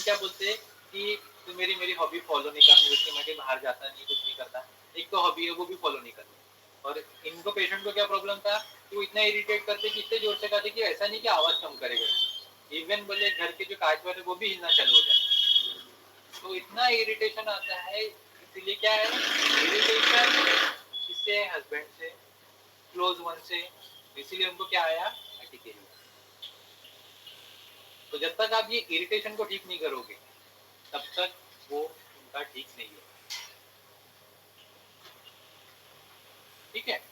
क्या बोलते हैं कि तू मेरी मेरी हॉबी फॉलो नहीं करनी, उसके मैं कहीं बाहर जाता नहीं, कुछ नहीं करता, एक तो हॉबी है वो भी फॉलो नहीं करनी। और इनको पेशेंट को क्या प्रॉब्लम था कि वो इतना इरिटेट करते कि इतने जोर से कहते कि ऐसा नहीं कि आवाज कम करेगा, इवन बोले घर के जो कांच वाले वो भी हिलना चालू हो जाए, तो इतना इरिटेशन आता है। इसीलिए क्या है इरिटेशन किससे, हस्बैंड से, क्लोज वन से, इसीलिए उनको क्या आया एटिकेरिया। तो जब तक आप ये इरिटेशन को ठीक नहीं करोगे तब तक वो उनका ठीक नहीं है। ठीक है,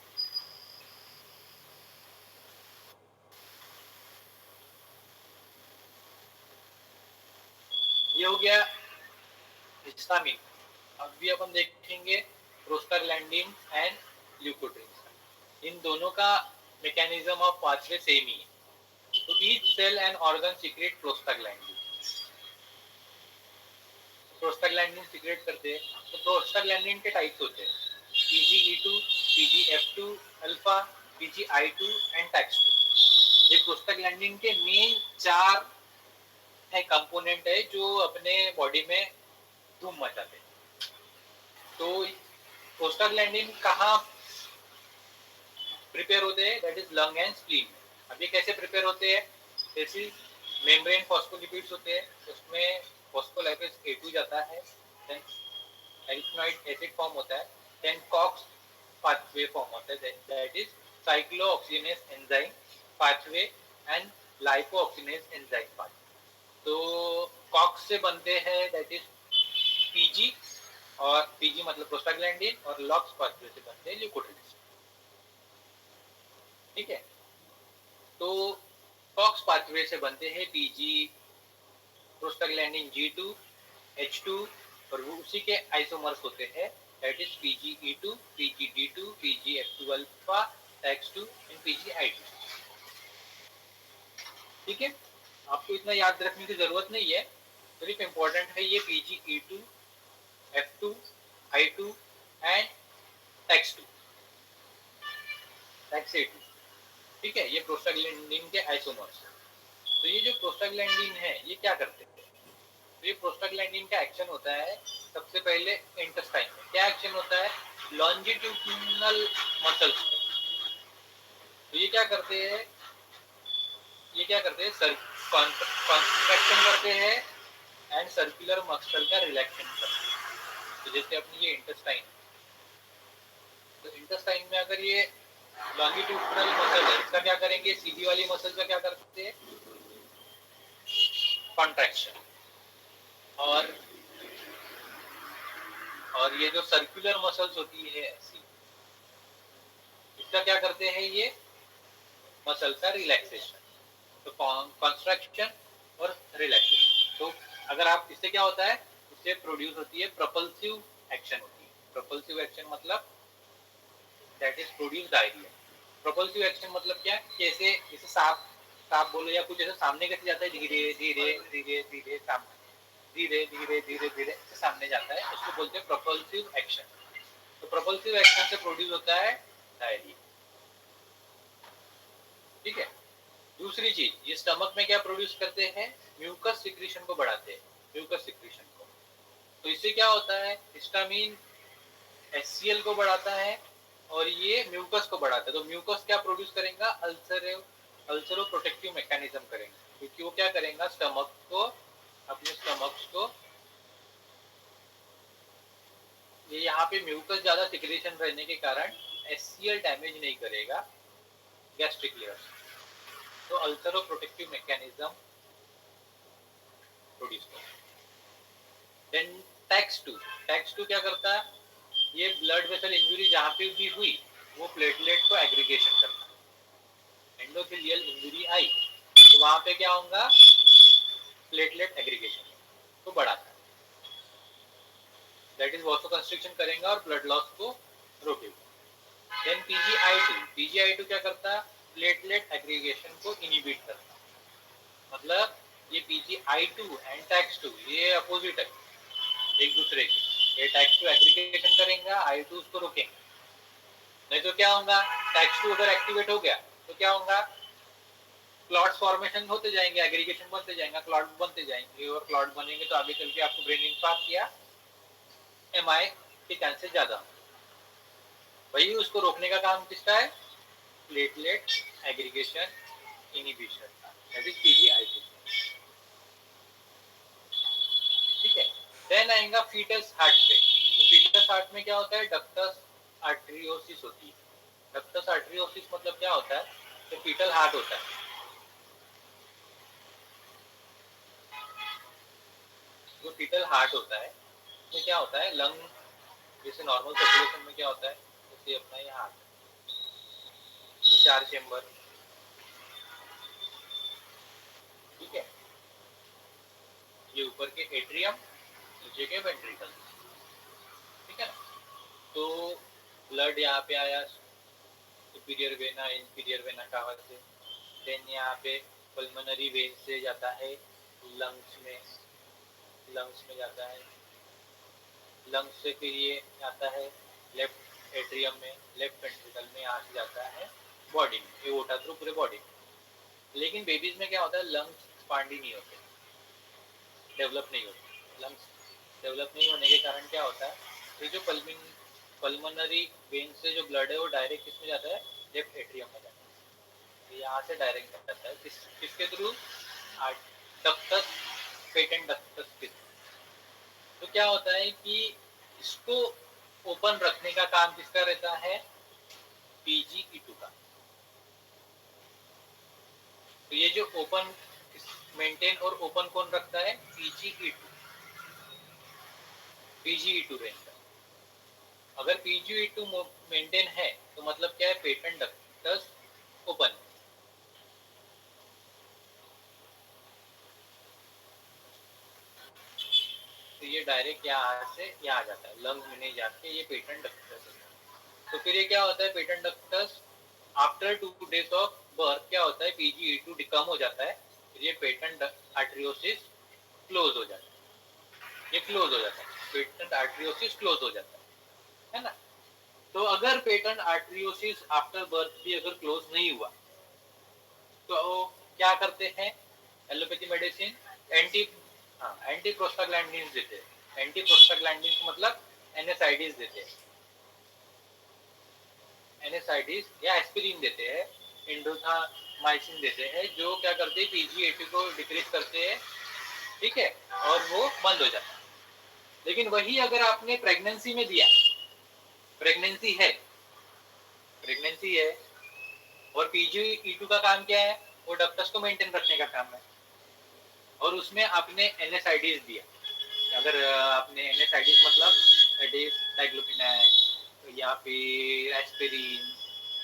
ये हो गया हिस्टामिन। अब भी अपन देखेंगे प्रोस्टाग्लैंडिन एंड ल्यूकोट्रीन। इन दोनों का मैकेनिज्म ऑफ पाथवे सेम ही है। तो each cell and organ secrete prostaglandin. Prostaglandin secrete करते हैं, तो प्रोस्टाग्लैंडिन के टाइप्स होते हैं PGE2, PGF2 alpha, PGI2 and टैक्स2। ये प्रोस्टाग्लैंडिन के मेन 4 है कंपोनेंट है जो अपने बॉडी में धूम मचाते हैं। तो प्रोस्टाग्लैंडिन कहाँ प्रिपेयर होते हैं, that is lung and spleen. अब ये कैसे प्रिपेयर होते हैं, जैसे मेम्ब्रेन फॉस्फोलिपिड्स होते हैं, उसमें फॉस्फोलाइपेज A2 जाता है, देन एरिथ्रोइड एसिड फॉर्म होता है, देन कॉक्स पाथवे फॉर्म होता है, that is cyclooxygenase enzyme pathway and lipoxygenase enzyme pathway. तो कॉक्स से बनते हैं दैट इज पीजी, और पीजी मतलब प्रोस्टाग्लैंडिन, और लॉक्स पाथवे से बनते हैं ल्यूकोट्रीन्स। ठीक है, तो कॉक्स पाथवे से बनते हैं पीजी, प्रोस्टाग्लैंडिन G2, H2, और वो उसी के आइसोमर्स होते हैं that is PGE2, PGD2, PGF2 alpha, TX two and PGI2। ठीक है, आपको इतना याद रखने की जरूरत नहीं है, सिर्फ इंपॉर्टेंट है ये PGE2, F2, I2 and टैक्स2, tax A2। ठीक है, ये प्रोस्टाग्लैंडिन के आइसोमर्स। तो ये जो प्रोस्टाग्लैंडिन है ये क्या करते हैं, तो ये प्रोस्टाग्लैंडिन का एक्शन होता है सबसे पहले इंटेस्टाइन में। क्या एक्शन होता है, लॉन्जिट्यूडिनल मसल्स में। तो ये क्या करते हैं, ये क्या करते हैं, कॉन्ट्रैक्शन करते हैं एंड सर्कुलर मसल का रिलैक्सेशन करते हैं। तो जैसे अपनी ये इंटेस्टाइन, तो इंटेस्टाइन में अगर ये लॉन्जिट्यूडिनल मसल है, इसका क्या करेंगे, सीधी वाली मसल का क्या करते हैं, कॉन्ट्रैक्शन। और ये जो सर्कुलर मसल्स होती है ऐसी, इसका क्या करते हैं, ये मसल का रिलैक्सेशन। तो कंस्ट्रक्शन और रिलैक्सेशन। तो अगर आप, इससे क्या होता है, इससे प्रोड्यूस होती है प्रोपल्सिव एक्शन होती है। प्रोपल्सिव एक्शन मतलब that is produce diarrhoea. Propulsive action मतलब क्या, कैसे, जैसे सांप, सांप बोलो या कुछ ऐसा सामने कैसे जाता है, धीरे धीरे धीरे धीरे सामने, धीरे धीरे धीरे धीरे सामने जाता है, उसको बोलते हैं प्रोपल्सिव एक्शन। तो प्रोपल्सिव एक्शन से प्रोड्यूस होता है डायरिया। ठीक है, दूसरी चीज, ये स्टमक में क्या प्रोड्यूस करते हैं, म्यूकस सिक्रीशन को बढ़ाते हैं, म्यूकस सिक्रीशन को। तो इससे क्या होता है, हिस्टामिन HCl को बढ़ाता है और ये म्यूकस को बढ़ाता है। तो म्यूकस क्या प्रोड्यूस करेगा, अल्सरो प्रोटेक्टिव मैकेनिज्म करेंगे, क्योंकि वो क्या करेगा, स्टमक को, अपने स्टमक को, ये यहाँ पे म्यूकस ज्यादा सिक्रेशन रहने के कारण HCl डैमेज नहीं करेगा गैस्ट्रिक लेयर। तो अल्सरो प्रोटेक्टिव मैकेनिज्म प्रोड्यूस करता है। देन टैक्स टू क्या करता है, ये ब्लड वेसल इंजरी जहाँ पे भी हुई वो प्लेटलेट को एग्रीगेशन करता है। एंडोथेलियल इंजरी आई तो वहाँ पे क्या होगा, प्लेटलेट एग्रीगेशन को बढ़ाता है, दैट इज वासो कंस्ट्रिक्शन करेगा और ब्लड लॉस को रोकेगा। देन पीजीआई टू क्या करता है, प्लेटलेट एग्रीगेशन को इनिबिट करता है। मतलब ये PGI2 एंड टैक्स2 ये अपोजिट है एक दूसरे के। ये टैक्स2 एग्रीगेशन करेगा, I2 उसको रोकेंगे। नहीं तो क्या होगा, टैक्स2 अगर एक्टिवेट हो गया तो क्या होगा, क्लॉट्स फॉर्मेशन होते जाएंगे, एग्रीगेशन बनते जाएंगे, क्लॉट बनते जाएंगे, और क्लॉट बनेंगे तो आगे चल के आपको ब्रेन इंफार्क्ट या एमआई के चांसेस ज्यादा। वही उसको रोकने का काम किसका है? Platelet aggregation inhibition, that is PGI two. ठीक है। देन आएगा फीटस हार्ट पे। तो फीटस हार्ट में क्या होता है? डक्टस आर्टरियोसिस होती है। डक्टस आर्टरियोसिस मतलब क्या होता है? तो फीटल हार्ट होता है। जो फीटल हार्ट होता है उसमें क्या होता है? लंग जैसे नॉर्मल सर्कुलेशन में क्या होता है, जैसे अपना ये हार्ट, इसमें 4 चेम्बर, ठीक है। ये ऊपर के एट्रियम, नीचे के वेंट्रिकल, ठीक है ना। तो ब्लड यहाँ पे आया superior vena, inferior vena cava से, देन यहाँ पे पल्मोनरी वेन से जाता है लंग्स में, लंग्स में जाता है, लंग्स से फिर ये आता है लेफ्ट एट्रियम में, लेफ्ट वेंट्रिकल में, यहाँ से जाता है बॉडी में, ये ओटा थ्रू पूरे बॉडी में। लेकिन बेबीज में क्या होता है? लंग्स एक्सपांड ही नहीं होते, डेवलप नहीं होते। लंग्स डेवलप नहीं होने के कारण क्या होता है? ये जो पल्मोनरी वेन से जो ब्लड है वो डायरेक्ट किसमें जाता है? लेफ्ट एट्रियम में जाता है। तो यहाँ से डायरेक्ट जाता है किसके थ्रू? डक्टस, पेटेंट डक्टस के थ्रू। तो क्या होता है कि इसको ओपन रखने का काम किसका रहता है? पीजीई2 का। तो ये जो ओपन मेंटेन और ओपन कौन रखता है? पीजीई2, पीजीई2 रहता है। अगर पीजीई2 मेंटेन है तो मतलब क्या है? Patent ductus open. तो ये डायरेक्ट यहाँ से यहाँ आ जाता है, लंग में नहीं जाके ये पेटेंट डक्टस है। तो फिर ये क्या होता है? Patent ductus after 2 days of birth क्या होता है? पीजीई2 कम हो जाता है, फिर ये पेटेंट आर्टरियोसिस क्लोज हो जाता है, ये क्लोज हो जाता है, पेटेंट आर्टरियोसिस क्लोज हो जाता है ना। तो अगर पेटेंट आर्टरियोसिस आफ्टर बर्थ भी अगर क्लोज नहीं हुआ तो क्या करते हैं allopathy medicine? Anti anti prostaglandins देते हैं। एंटी प्रोस्टाग्लैंडिन्स मतलब एनएसआईडीज देते हैं, एनएसआईडीज या एस्पिरिन देते हैं, इंडोथामाइसिन देते हैं, जो क्या करते हैं? पीजीई2 को डिक्रीज करते हैं, ठीक है, और वो बंद हो जाता है। लेकिन वही अगर आपने प्रेगनेंसी में दिया, प्रेगनेंसी है, प्रेगनेंसी है और पीजीई2 का काम क्या है? वो डक्टस को मेंटेन रखने का काम है, और उसमें आपने एनएसआईडीज दिया। अगर आपने एनएसआईडीज मतलब डाइक्लोफिनेक या फिर एस्पिरिन,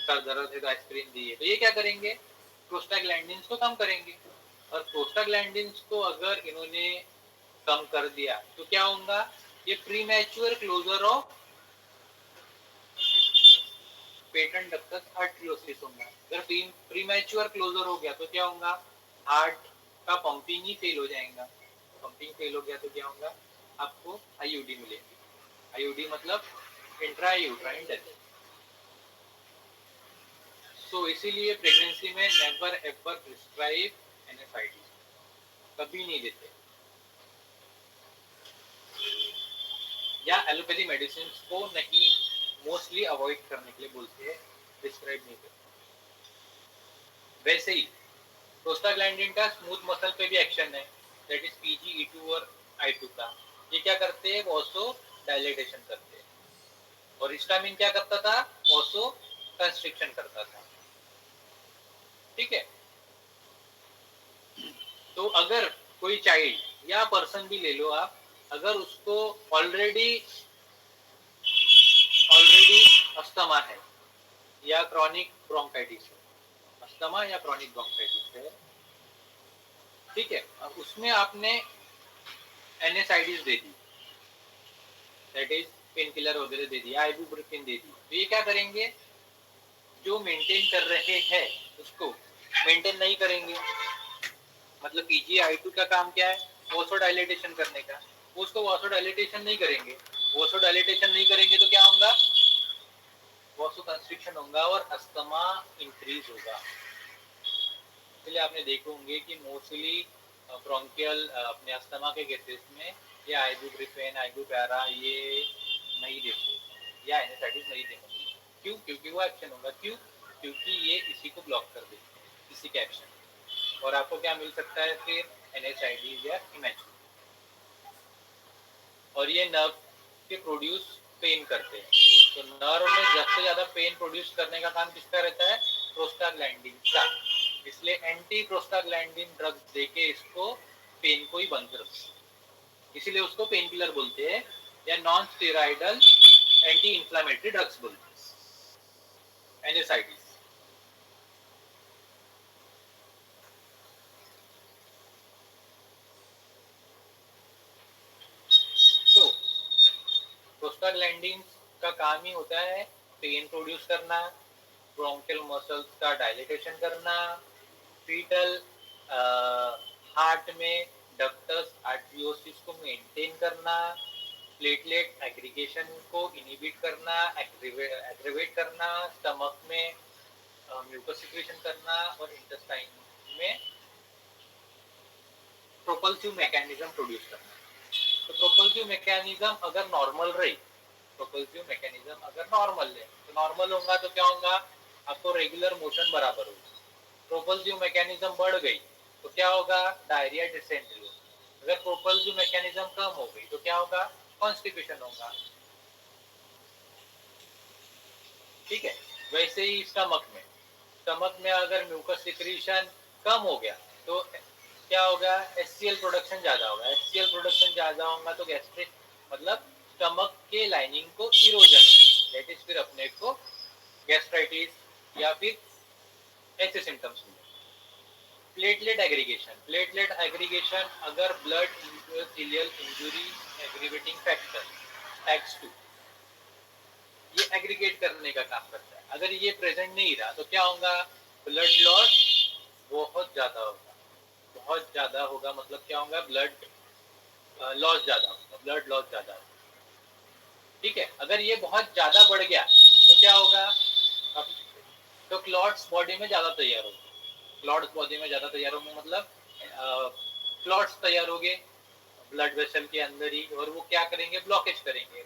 सर दर्द है तो एस्पिरिन दिए, तो ये क्या करेंगे? प्रोस्टाग्लैंडिन्स को कम करेंगे। और प्रोस्टाग्लैंडिन्स को अगर इन्होंने कम कर दिया तो क्या होगा? ये premature closure of patent ductus arteriosus होगा। अगर प्रीमैच्योर क्लोजर हो गया तो क्या होगा? हार्ट का पंपिंग ही फेल हो जाएगा। पंपिंग फेल हो गया तो क्या होगा? आपको आईयूडी मिलेगी। आईयूडी मतलब इंट्रा यूट्राइन डेथ। सो इसीलिए प्रेगनेंसी में नेवर एवर प्रिस्क्राइब एनएसआईडी, कभी नहीं देते, या एलोपैथी मेडिसिन को नहीं, मोस्टली अवॉइड करने के लिए बोलते हैं, प्रिस्क्राइब नहीं करते। वैसे ही प्रोस्टाग्लैंडिन का स्मूथ मसल पे भी एक्शन है, दैट इज पीजीई2 और आई2 का। ये क्या करते हैं? वॉसो डायलेटेशन करते हैं। और हिस्टामिन क्या करता था? वॉसो कंस्ट्रिक्शन करता था, ठीक है। तो अगर कोई चाइल्ड या पर्सन भी ले लो आप, अगर उसको ऑलरेडी अस्थमा है या क्रॉनिक ब्रोंकाइटिस है, अस्थमा या क्रॉनिक ब्रोंकाइटिस है, ठीक है, उसमें आपने एनएसआईडीज दे दी, दैट इज पेन किलर वगैरह दे दिया, आइबुप्रोफेन दे दी, तो ये क्या करेंगे? जो मेंटेन कर रहे हैं उसको मेंटेन नहीं करेंगे। मतलब पीजीआई2 का काम क्या है? वॉसोडाइलेटेशन करने का। वो उसको वॉसोडाइलेटेशन नहीं करेंगे। वॉसोडाइलेटेशन नहीं करेंगे तो क्या होगा? वॉसो कंस्ट्रिक्शन होगा और अस्थमा इंक्रीज होगा। इसलिए आपने देखे होंगे कि मोस्टली ब्रोंकियल अपने अस्थमा के केसेस में ये आइबुप्रोफेन आइबुपैरा ये नहीं देते या एनेसाइटिस नहीं देते। क्यों? क्योंकि वो एक्शन होगा। क्यों? क्योंकि ये इसी को ब्लॉक कर देते हैं, इसी का एक्शन। और आपको क्या मिल सकता है फिर? एनेसाइटिस या इमेजिन। और ये नर्व के प्रोड्यूस पेन करते हैं। तो नर्व में सबसे ज्यादा पेन प्रोड्यूस करने का काम किसका रहता है? प्रोस्टाग्लैंडिन का। इसलिए एंटी प्रोस्टाग्लैंडिन ड्रग्स देके इसको पेन को ही बंद कर दो, इसीलिए उसको पेन किलर बोलते हैं या non steroidal anti inflammatory drugs बोलते हैं, एनेसाइटिस। तो प्रोस्टाग्लैंडिन का काम ही होता है पेन प्रोड्यूस करना, ब्रोंकियल मसल्स का डायलेटेशन करना, फीटल हार्ट में डक्टस आर्टरियोसिस को मेंटेन करना, प्लेटलेट एग्रीगेशन को इनिबिट करना, एग्रीवेट करना, स्टमक में म्यूकस सिक्रेशन करना और इंटेस्टाइन में प्रोपल्सिव मैकेनिज्म प्रोड्यूस करना। तो प्रोपल्सिव मैकेनिज्म अगर नॉर्मल रही, प्रोपल्सिव मैकेनिज्म अगर नॉर्मल है तो नॉर्मल होगा तो क्या होगा? आपको रेगुलर मोशन बराबर होगा। प्रोपल्सिव मैकेनिज्म बढ़ गई तो क्या होगा? डायरिया डिसेंट्री होगा। अगर प्रोपल्सिव मैकेनिज्म कम हो गई तो क्या होगा? कॉन्स्टिपेशन होगा। ठीक है। वैसे ही स्टमक में अगर म्यूकस सिक्रीशन कम हो गया तो क्या होगा? एचसीएल प्रोडक्शन ज्यादा होगा। एचसीएल प्रोडक्शन ज्यादा होगा तो गैस्ट्रिक मतलब स्टमक के लाइनिंग को इरोजन, दैट इज फिर अपने को गैस्ट्राइटिस या फिर ऐसे सिम्टम्स होंगे। प्लेटलेट एग्रीगेशन अगर blood endothelial injury aggravating factor X2 ये एग्रीगेट करने का काम करता है। अगर ये प्रेजेंट नहीं रहा तो क्या होगा? ब्लड लॉस बहुत ज्यादा होगा। बहुत ज्यादा होगा मतलब क्या होगा? ब्लड लॉस ज्यादा होगा, ब्लड लॉस ज्यादा होगा। ठीक है। अगर ये बहुत ज्यादा बढ़ गया तो क्या होगा? अब तो क्लॉट्स बॉडी में ज्यादा तैयार होंगे। क्लॉट्स बॉडी में ज्यादा तैयार होंगे मतलब क्लॉट्स तैयार होंगे ब्लड वेसल के अंदर ही, और वो क्या करेंगे? ब्लॉकेज करेंगे।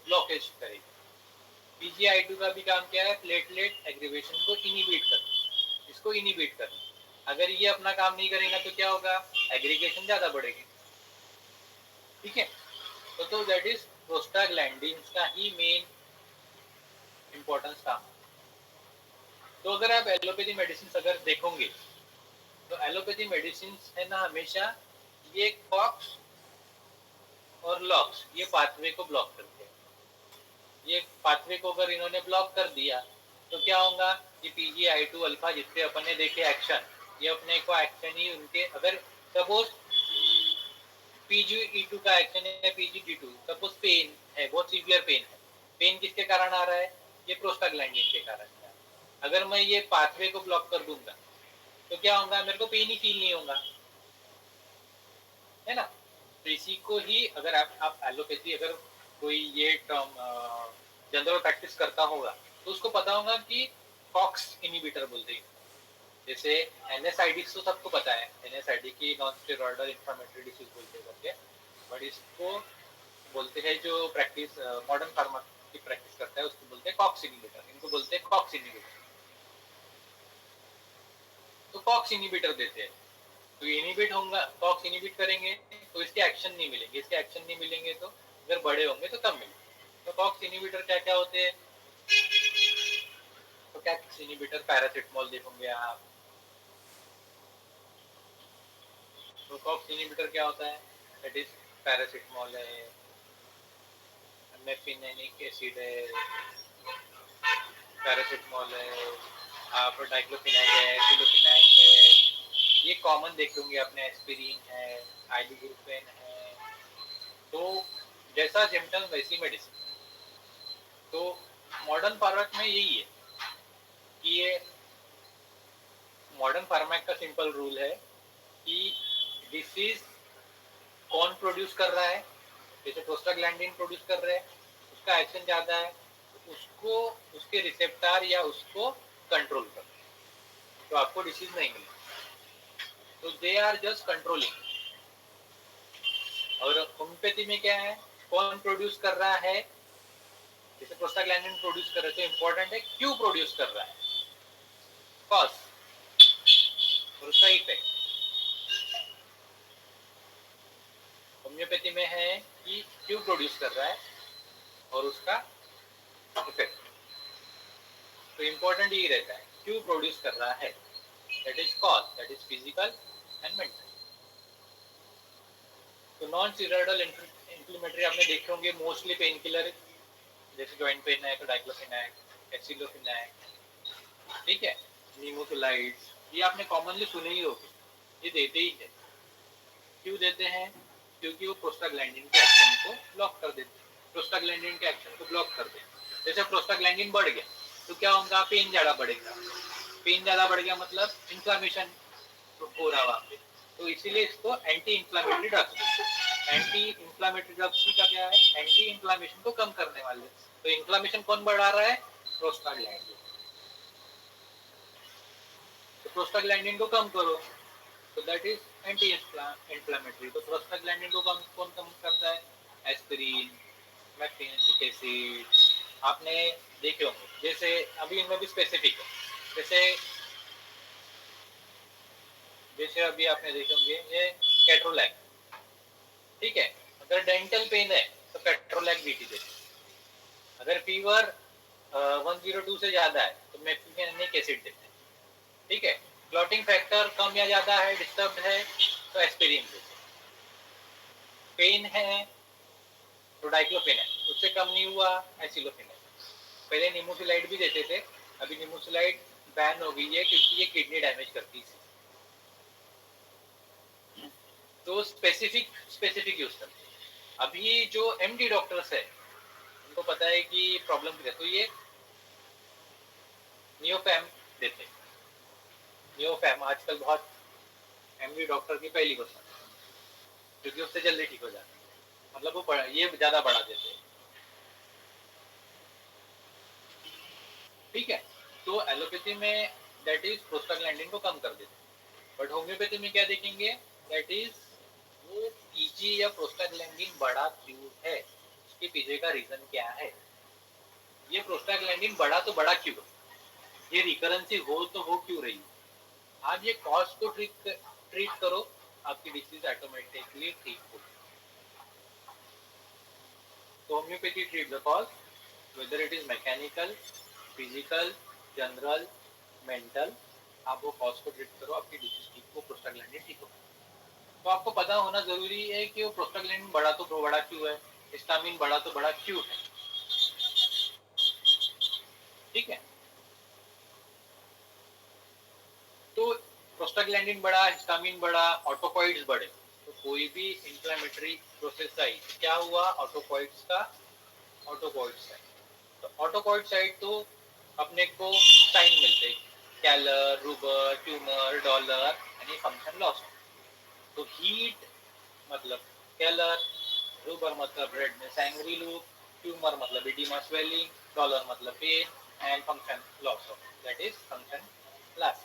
पीजीआई2 का भी काम क्या है? प्लेटलेट एग्रीवेशन को इनिबिट करना, इसको इनिबिट करना। अगर ये अपना काम नहीं करेगा तो क्या होगा? एग्रीगेशन ज्यादा बढ़ेगी। ठीक है। तो दैट इज प्रोस्टाग्लैंडिन का ही मेन इंपॉर्टेंस काम। तो अगर आप एलोपैथी मेडिसिन अगर देखोगे तो एलोपैथी मेडिसिन है ना, हमेशा ये कॉक्स और लॉक्स ये पाथवे को ब्लॉक करते हैं। ये पाथवे को अगर इन्होंने ब्लॉक कर दिया तो क्या होगा? ये PGI2 अल्फा जितने अपन ने देखे एक्शन, ये अपने को एक्शन ही उनके, अगर सपोज PGE2 का एक्शन है PGD2, सपोज पेन है, बहुत सीवियर पेन है, पेन किसके कारण आ रहा है? ये प्रोस्टाग्लैंडिन के कारण है। अगर मैं ये पाथवे को ब्लॉक कर दूंगा तो क्या होगा? मेरे को पेन ही फील नहीं होगा, है ना। तो इसी को ही अगर आप एलोपैथी अगर कोई ये टर्म जनरल प्रैक्टिस करता होगा तो उसको पता होगा कि कॉक्स इनिबिटर बोलते हैं। जैसे एनएसआईडी तो सबको पता है, एनएसआईडी की नॉन स्टेरॉइडल इंफ्लेमेटरी डिसीज बोलते हैं, बट इसको बोलते हैं जो प्रैक्टिस मॉडर्न फार्मा की प्रैक्टिस करता है उसको बोलते हैं कॉक्स इनिबिटर। इनको बोलते हैं कॉक्स इनिबिटर। तो कॉक्स इनिबिटर देते हैं तो इनिबिट होगा, कॉक्स इनिबिट करेंगे तो इसके एक्शन नहीं मिलेंगे। इसके एक्शन नहीं मिलेंगे तो अगर बड़े होंगे तो तब मिलेंगे। तो कॉक्स इनिबिटर क्या क्या होते हैं? तो कॉक्स इनिबिटर पैरासिटामोल देखोगे आप। तो कॉक्स इनिबिटर क्या होता है? दैट इज पैरासिटामोल है, मेफिनेनिक एसिड है, पैरासिटामोल है, आप डाइक्लोफिनाक है, क्लोफिनाक है, ये कॉमन देखेंगे अपने, एस्पिरिन है, आइबुप्रोफेन है। तो जैसा सिम्टम वैसी मेडिसिन। तो मॉडर्न फार्मेक में यही है कि ये मॉडर्न फार्मेक का सिंपल रूल है कि डिसीज कौन प्रोड्यूस कर रहा है, जैसे प्रोस्टाग्लैंडिन प्रोड्यूस कर रहे हैं, उसका एक्शन ज्यादा है तो उसको, उसके रिसेप्टर या उसको कंट्रोल कर, तो आपको डिसीज नहीं मिलेगा। तो दे आर जस्ट कंट्रोलिंग। और होम्योपैथी में क्या है, कौन प्रोड्यूस कर रहा है, जैसे प्रोस्टाग्लैंडिन प्रोड्यूस कर रहे हैं तो इंपॉर्टेंट है क्यों प्रोड्यूस कर रहा है, कॉज और उसका इफेक्ट। होम्योपैथी में है कि क्यों प्रोड्यूस कर रहा है और उसका इफेक्ट। तो इंपॉर्टेंट यही रहता है क्यों प्रोड्यूस कर रहा है, that is cause, that is physical and mental. तो नॉन स्टेरॉयडल इंफ्लेमेटरी आपने देखे होंगे, मोस्टली पेन किलर, जैसे जॉइंट पेन है तो डाइक्लोफिनाक, एसिलोफिनाक, ठीक है, नीमोथोलाइड्स, ये आपने कॉमनली सुने ही होंगे, ये देते ही है। क्यों देते हैं, क्योंकि वो प्रोस्टाग्लैंडिन के एक्शन को ब्लॉक कर देते हैं, प्रोस्टाग्लैंडिन के एक्शन को ब्लॉक कर देते हैं। जैसे प्रोस्टाग्लैंडिन बढ़ गया तो क्या होगा, पेन ज़्यादा बढ़ेगा, पेन ज़्यादा बढ़ गया मतलब इन्फ्लामेशन हो रहा वहाँ पे, तो इसीलिए इसको anti inflammatory drugs, anti inflammatory drugs का क्या है, एंटी इन्फ्लामेशन को कम करने वाले। तो इन्फ्लामेशन कौन बढ़ा रहा है, प्रोस्टाग्लैंडिन। तो प्रोस्टाग्लैंडिन को कम करो, तो दैट इज एंटी इन्फ्लामेटरी। तो प्रोस्टाग्लैंडिन को कौन कम करता है, एस्पिरिन, मैक्टिनिक एसिड, आपने देखे होंगे। जैसे अभी इनमें भी स्पेसिफिक है, जैसे जैसे अभी आपने देखे होंगे ये कैट्रोलैक, ठीक है, अगर डेंटल पेन है तो कैट्रोलैक बीटी देते हैं। अगर फीवर 102 से ज्यादा है तो मैक्टिनिक एसिड देते हैं, ठीक है। क्लॉटिंग फैक्टर कम या ज्यादा है, डिस्टर्ब है, तो एस्पिरिन देते हैं। पेन है तो डाइक्लोफेन है, उससे कम नहीं हुआ, एसिलोफेन है। पहले निमोसिलाइड भी देते थे, अभी निमोसिलाइड बैन हो गई है क्योंकि ये किडनी डैमेज करती है, तो स्पेसिफिक स्पेसिफिक यूज करते हैं। अभी जो एमडी डॉक्टर्स है उनको पता है कि प्रॉब्लम क्या है, तो ये नियोफैम देते हैं। नियोफैम आजकल बहुत एमडी डॉक्टर की पहली पसंद है, क्योंकि उससे जल्दी ठीक हो जाता है, मतलब वो ये ज्यादा बढ़ा देते हैं, ठीक है। तो एलोपैथी में दैट इज प्रोस्टाग्लैंडिन को कम कर देते हैं, बट होम्योपैथी में क्या देखेंगे, दैट इज वो पीजी या प्रोस्टाग्लैंडिन बढ़ा क्यों है, उसके पीछे का रीजन क्या है, ये प्रोस्टाग्लैंडिन बढ़ा तो बढ़ा क्यों, ये रिकरेंसी हो तो हो क्यों रही। आप ये कॉज को ट्रीट करो, आपकी डिसीज ऑटोमेटिकली ठीक हो। तो homeopathy treat the cause, whether it is mechanical, physical, general, mental, आप वो कॉज को ट्रीट करो, आपकी डिसीज ठीक हो, प्रोस्टाग्लैंडिन ठीक हो। तो आपको पता होना जरूरी है कि वो प्रोस्टाग्लैंडिन बढ़ा तो बढ़ा क्यों है, हिस्टामिन बढ़ा तो बढ़ा क्यों है, ठीक है। तो प्रोस्टाग्लैंडिन बढ़ा, हिस्टामिन बढ़ा, ऑटोकॉइड्स बढ़े, तो कोई भी इंफ्लेमेटरी प्रोसेस आई, क्या हुआ, ऑटोकॉइड्स का ऑटोकॉइड साइड। तो ऑटोकॉइड साइड तो अपने को साइन मिलते हैं, कैलर, रूबर, ट्यूमर, डॉलर, यानी फंक्शन लॉस। तो हीट मतलब कैलर, रूबर मतलब रेडनेस, एंग्री लुक, ट्यूमर मतलब एडिमा स्वेलिंग, डॉलर मतलब pain, and function loss of, that is function loss.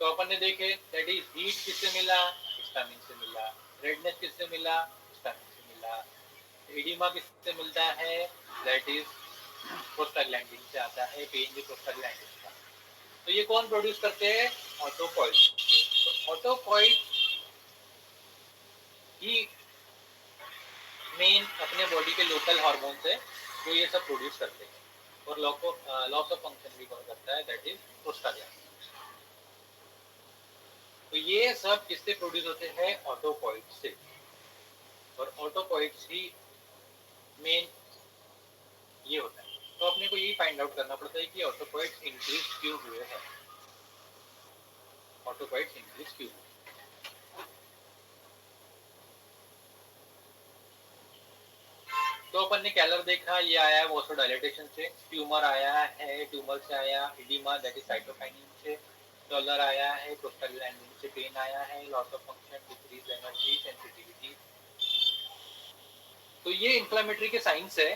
तो अपन ने देखे दैट इज हीट किससे मिला, हिस्टामिन से मिला, रेडनेस किससे मिला, हिस्टामिन से मिला, एडिमा किससे मिलता है, दैट इज प्रोस्टाग्लैंडिन से आता है, पेन भी प्रोस्टाग्लैंडिन का। तो ये कौन प्रोड्यूस करते हैं, ऑटोकॉइड। तो ऑटोकॉइड ही मेन अपने बॉडी के लोकल हार्मोन है जो ये सब प्रोड्यूस करते हैं, और लॉस ऑफ फंक्शन भी कौन करता है, दैट इज प्रोस्टाग्लैंडिन। तो ये सब किससे प्रोड्यूस होते हैं, ऑटोकॉइड से, और ऑटोकॉइड्स ही मेन ये होता है। तो अपने को यही फाइंड आउट करना पड़ता है कि ऑटोकॉइड्स इंक्रीज क्यों हुए हैं, ऑटोकॉइड्स इंक्रीज क्यों हुए। तो अपन ने कैलर देखा, ये आया है वासोडाइलेटेशन से, ट्यूमर आया है, ट्यूमर से आया एडिमा दैट इज साइटोकाइनिन से, डॉलर आया है प्रोस्टाग्लैंडिन से, पेन आया है loss of function, decrease energy, sensitivity. तो ये इंफ्लेमेटरी के साइंस है।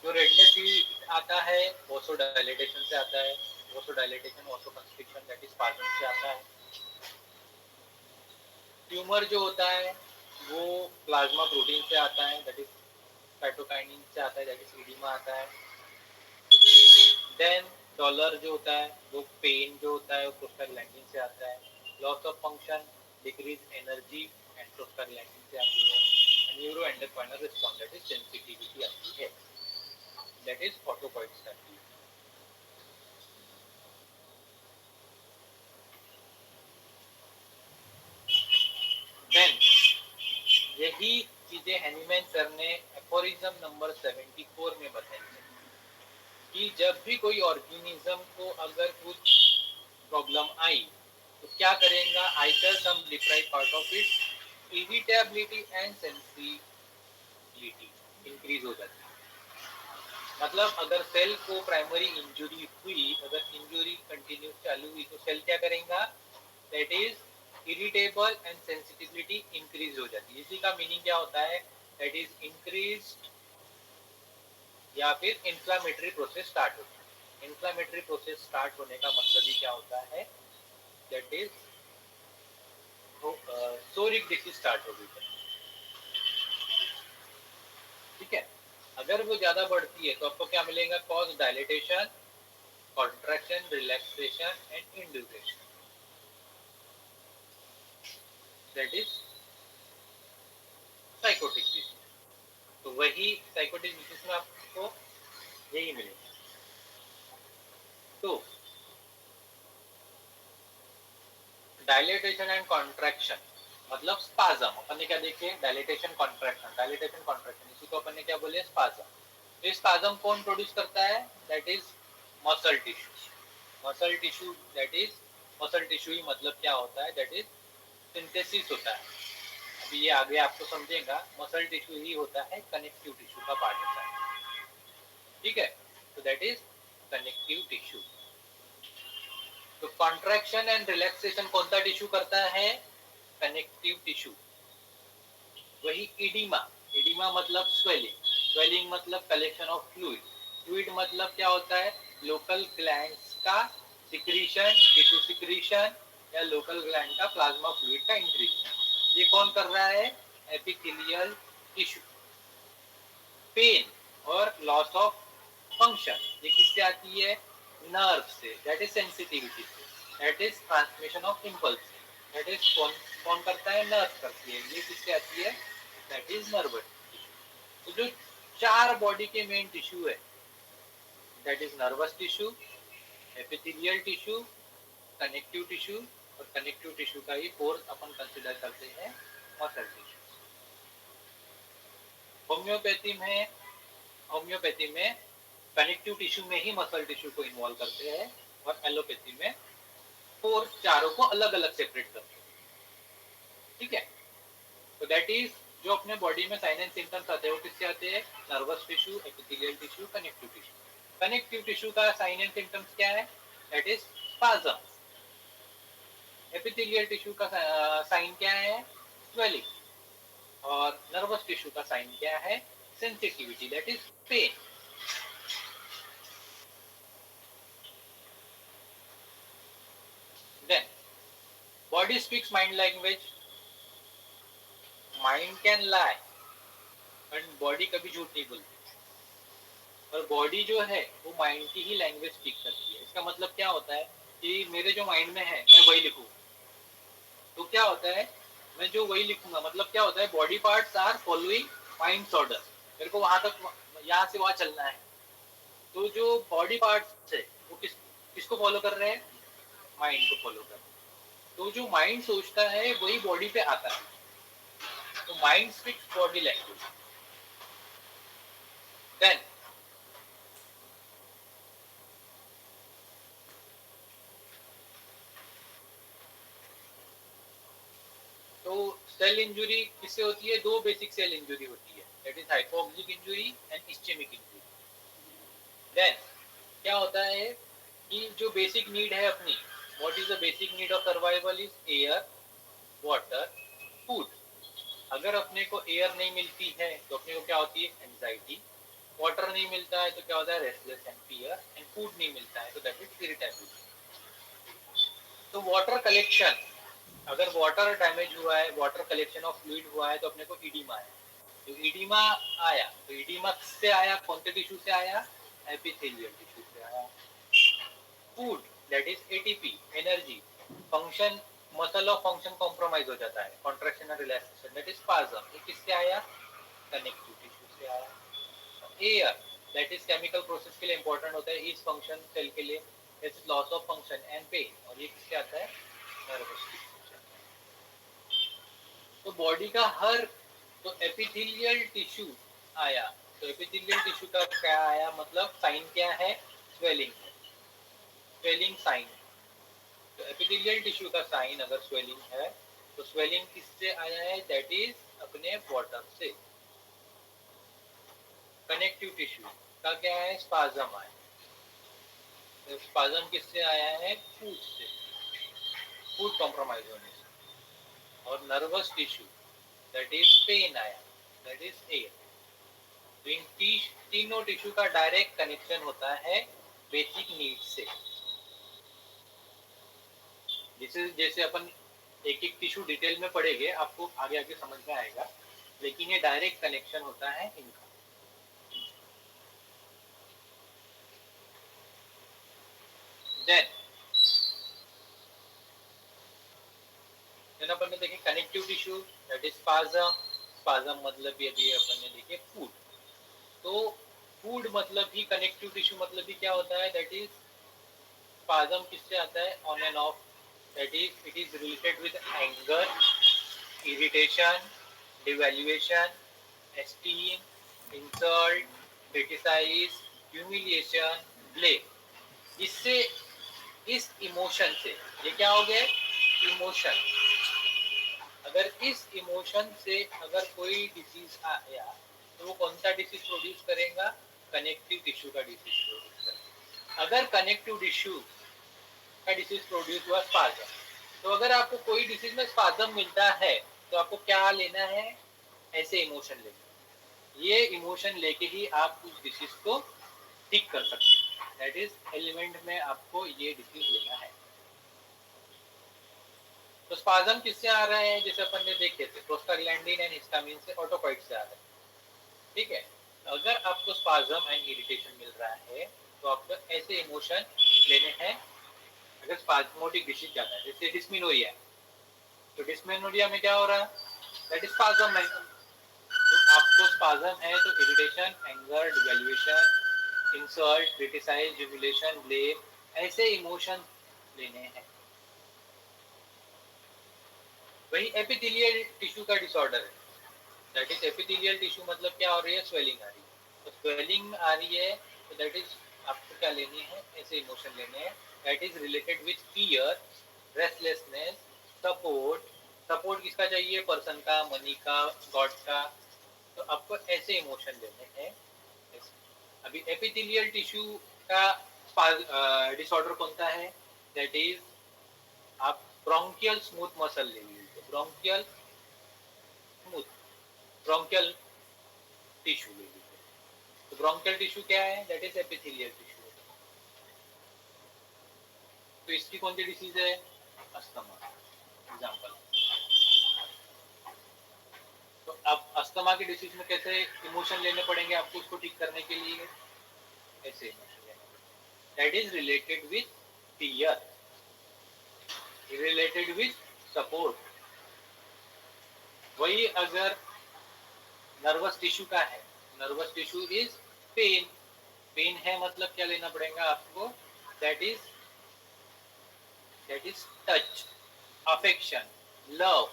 जो रेडनेस भी आता है वासोडाइलेटेशन से आता है, वासोडाइलेटेशन वासोकंस्ट्रिक्शन दैट इज स्पाज्म से आता है, ट्यूमर जो होता है वो प्लाज्मा प्रोटीन से आता है, दैट इज साइटोकाइनिन से आता है, दैट इज एडिमा आता है। देन डॉलर जो होता है वो पेन जो होता है वो प्रोस्टाग्लैंडिन से आता है। Loss of function, decrease energy and prostaglandin से आती है। Neuro endocrinal response that is sensitivity आती है, दैट इज ऑटोकॉइट्स आती है। देन यही चीजें हैनीमैन सर ने एफोरिज्म नंबर 74 में बताई है कि जब भी कोई ऑर्गेनिज्म को अगर कुछ प्रॉब्लम आई तो क्या करेगा, either some deprive part of it irritability and sensitivity increase हो जाती है। मतलब अगर सेल को प्राइमरी इंजुरी हुई, अगर इंजुरी कंटिन्यू चालू हुई तो सेल क्या करेगा, that is irritable and sensitivity increase हो जाती है। इसी का मीनिंग क्या होता है, दैट इज इंक्रीज या फिर इन्फ्लामेटरी प्रोसेस स्टार्ट होता है। इन्फ्लामेटरी प्रोसेस स्टार्ट होने का मतलब ही क्या होता है, दैट इज सोरिक डिसीज स्टार्ट हो गई है। ठीक है, अगर वो ज्यादा बढ़ती है तो आपको क्या मिलेगा, cause dilatation, contraction, relaxation and induration, that is psychotic disease. तो वही साइकोटिक डिसीज में आपको यही मिलेगा। तो डायलिटेशन एंड कॉन्ट्रैक्शन मतलब स्पाज्म, अपन ने क्या देखे, डायलिटेशन कॉन्ट्रैक्शन, डायलिटेशन कॉन्ट्रैक्शन, इसी को अपन ने क्या बोले, स्पाज्म। तो स्पाज्म कौन प्रोड्यूस करता है, that is muscle tissue. Muscle tissue that is, muscle tissue ही मतलब क्या होता है, दैट इज सिंथेसिस होता है। अभी ये आगे आपको समझेगा, मसल टिश्यू ही होता है कनेक्टिव टिश्यू का पार्ट होता है। ठीक है, तो दैट इज कनेक्टिव टिश्यू। तो कॉन्ट्रैक्शन एंड रिलैक्सेशन कौन सा टिश्यू करता है, कनेक्टिव टिश्यू। वही इडिमा, इडिमा मतलब स्वेलिंग, स्वेलिंग मतलब कलेक्शन ऑफ फ्लूइड, फ्लूइड मतलब क्या होता है, लोकल ग्लैंड्स का सिक्रीशन, टिश्यू सिक्रीशन या लोकल ग्लैंड का प्लाज्मा फ्लूइड का इंक्रीशन। ये कौन कर रहा है, एपिथेलियल टिश्यू। पेन और लॉस ऑफ फंक्शन ये किससे आती है, नर्व से, दैट इज सेंसिटिविटी से, that is transmission of impulse से, दैट इज कौन कौन करता है, नर्व करती है। ये किससे आती है, दैट इज नर्वस टिश्यू। तो जो चार बॉडी के मेन टिश्यू है, that is nervous tissue, epithelial tissue, connective tissue, और कनेक्टिव टिश्यू का ही फोर्थ अपन कंसिडर करते हैं मसल टिश्यू। होम्योपैथी में, होम्योपैथी में कनेक्टिव टिश्यू में ही मसल टिश्यू को इन्वॉल्व करते हैं, और एलोपैथी में फोर चारों को अलग अलग सेपरेट करते हैं। ठीक है, तो दैट इज जो अपने बॉडी में साइन एंड सिम्टम्स आते हैं वो किससे आते हैं, nervous tissue, epithelial tissue, connective tissue. Connective tissue का साइन एंड सिम्टम्स क्या है, that is spasm. Epithelial tissue का साइन क्या है, स्वेलिंग। और नर्वस टिश्यू का साइन क्या है, sensitivity, that is pain. Then body speaks mind language, mind can lie but body कभी झूठ नहीं बोलती। और बॉडी जो है वो माइंड की ही लैंग्वेज स्पीक करती है। इसका मतलब क्या होता है कि मेरे जो माइंड में है मैं वही लिखूँ, तो क्या होता है, मैं जो वही लिखूंगा, मतलब क्या होता है, body parts are following mind's order. मेरे को वहां तक, यहाँ से वहां चलना है, तो जो बॉडी पार्ट्स है वो किसको फॉलो कर रहे हैं, माइंड को फॉलो कर रहे हैं। तो जो माइंड सोचता है वही बॉडी पे आता है, तो mind speaks body language. Then तो सेल इंजुरी किससे होती है, दो बेसिक सेल इंजुरी होती है, that is hypoxic injury and ischaemic injury. Then क्या होता है कि जो बेसिक नीड है अपनी, what is the basic need of survival is air, water, food. अगर अपने को एयर नहीं मिलती है तो अपने को क्या होती है, एंजाइटी। वाटर नहीं मिलता है तो क्या होता है, restless and fear. And food नहीं मिलता है तो दैट इज इरिटेबिलिटी। तो वाटर कलेक्शन अगर वाटर डैमेज हुआ है, वाटर कलेक्शन ऑफ फ्लूइड हुआ है, तो अपने को ईडीमा है। तो ईडीमा आया, तो ईडीमा किससे आया, कौन से टिश्यू से आया, एपिथेलियल टिश्यू से आया। Food that is ATP, energy, function, muscle of function compromise हो जाता है, कॉन्ट्रैक्शन और रिलैक्सेशन, दैट इज स्पाज्म, ये किससे आया, कनेक्टिव टिश्यू से आया। Air that is chemical process के लिए इंपॉर्टेंट होता है, इस फंक्शन सेल के लिए, it's loss of function and pain, और ये किससे आता है, नर्वस टिश्यू से आता है। तो बॉडी का हर, तो एपिथेलियल टिश्यू आया, तो एपिथेलियल टिश्यू का क्या आया, मतलब साइन क्या है, स्वेलिंग है, स्वेलिंग साइन। तो एपिथेलियल टिश्यू का साइन अगर स्वेलिंग है, तो स्वेलिंग किससे आया है, दैट इज अपने वाटर से। कनेक्टिव टिश्यू का क्या है, स्पाज्म आया, तो स्पाज्म किससे आया है, फूड से, फूड कॉम्प्रोमाइज होने से। और nervous tissue that is pain आया, दैट इज एयर। तो इन तीनों टिश्यू का डायरेक्ट कनेक्शन होता है बेसिक नीड से। जैसे जैसे अपन एक एक टिश्यू डिटेल में पढ़ेंगे, आपको आगे आगे समझ में आएगा, लेकिन ये डायरेक्ट कनेक्शन होता है इनका। देन अपन ने देखे connective tissue that is spasm, spasm मतलब ये भी अपन ने देखे फूड। तो फूड मतलब ही, कनेक्टिव टिश्यू मतलब भी क्या होता है, दैट इज स्पाज्म किससे आता है, on end of, that is it is related with anger, irritation, devaluation, esteem, insult, criticize, humiliation, blame। इससे, इस इमोशन से, ये क्या हो गया, इमोशन, अगर इस इमोशन से अगर कोई डिसीज आया, तो वो कौन सा डिसीज प्रोड्यूस करेगा, कनेक्टिव टिश्यू का डिसीज प्रोड्यूस करेगा। अगर कनेक्टिव टिश्यू का डिसीज प्रोड्यूस हुआ स्पाज्म, तो अगर आपको कोई डिसीज में स्पाज्म मिलता है, तो आपको क्या लेना है, ऐसे इमोशन लेना, ये इमोशन लेके ही आप उस डिसीज को ठीक कर सकते हैं। दैट इज एलिमेंट में आपको ये डिसीज लेना है। तो स्पाज्म किससे आ रहे हैं, जैसे अपन ने देखे थे, प्रोस्टाग्लैंडिन एंड हिस्टामिन से, ऑटोकॉइड से आ रहे हैं, ठीक है। अगर आपको स्पाज्म एंड इरिटेशन मिल रहा है, तो आपको ऐसे इमोशन लेने हैं। अगर स्पाज्मोटिक डिसीज ज्यादा है, जैसे डिस्मेनोरिया, तो डिस्मेनोरिया में क्या हो रहा है, दैट इज स्पाज्म है। तो आपको स्पाज्म है, तो irritation, anger, devaluation, insult, criticise, humiliation, blame, ऐसे इमोशन लेने हैं। वही एपिथेलियल टिश्यू का डिसऑर्डर है, दैट इज एपिथेलियल टिश्यू मतलब क्या हो रही है, स्वेलिंग आ रही है। तो स्वेलिंग आ रही है, तो दैट इज आपको क्या लेने हैं, ऐसे इमोशन लेने हैं, that is related with fear, restlessness, support, support किसका चाहिए, पर्सन का, मनी का, गॉड का, तो आपको ऐसे इमोशन लेने हैं। अभी एपिथेलियल टिश्यू का डिसऑर्डर कौन सा है, दैट इज, आप ब्रोंकियल स्मूथ मसल ले लीजिए, ब्रोंकियल स्मूथ, ब्रोंकियल टिश्यू ले लीजिए। तो ब्रोंकियल टिश्यू क्या है, दैट इज एपिथेलियल टिश्यू। तो इसकी कौन सी डिसीज है, अस्थमा एग्जांपल। तो अब अस्थमा की डिसीज में कैसे इमोशन लेने पड़ेंगे आपको उसको ठीक करने के लिए, ऐसे इमोशन लेने पड़ेंगे, that is related with fear, related with support. वही अगर नर्वस टिश्यू का है, nervous tissue is pain, pain है मतलब क्या लेना पड़ेगा आपको, that is touch, affection, love,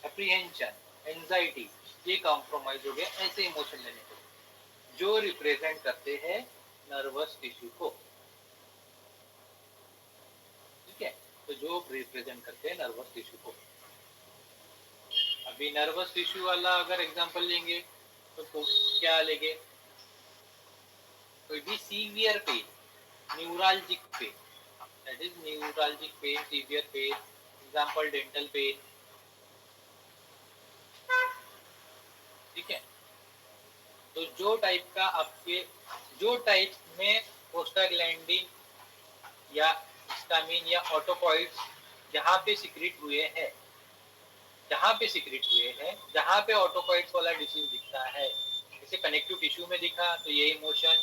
apprehension, anxiety, ये कॉम्प्रोमाइज हो गया, ऐसे इमोशन लेने पड़ेंगे जो रिप्रेजेंट करते हैं नर्वस टिश्यू को, ठीक है। तो जो रिप्रेजेंट करते हैं नर्वस टिश्यू को, अभी नर्वस टिश्यू वाला अगर एग्जांपल लेंगे, तो क्या लेंगे, कोई भी severe pain, neuralgic pain, that is neuralgic pain, severe pain, example dental pain, ठीक है। तो जो टाइप का आपके, जो टाइप में प्रोस्टाग्लैंडिन या हिस्टामिन या ऑटोकॉइड्स जहाँ पे सिक्रेट हुए हैं, जहाँ पे सिक्रेट हुए हैं, जहाँ पे ऑटोकॉइड्स वाला डिसीज दिखता है, जैसे कनेक्टिव टिश्यू में दिखा तो ये इमोशन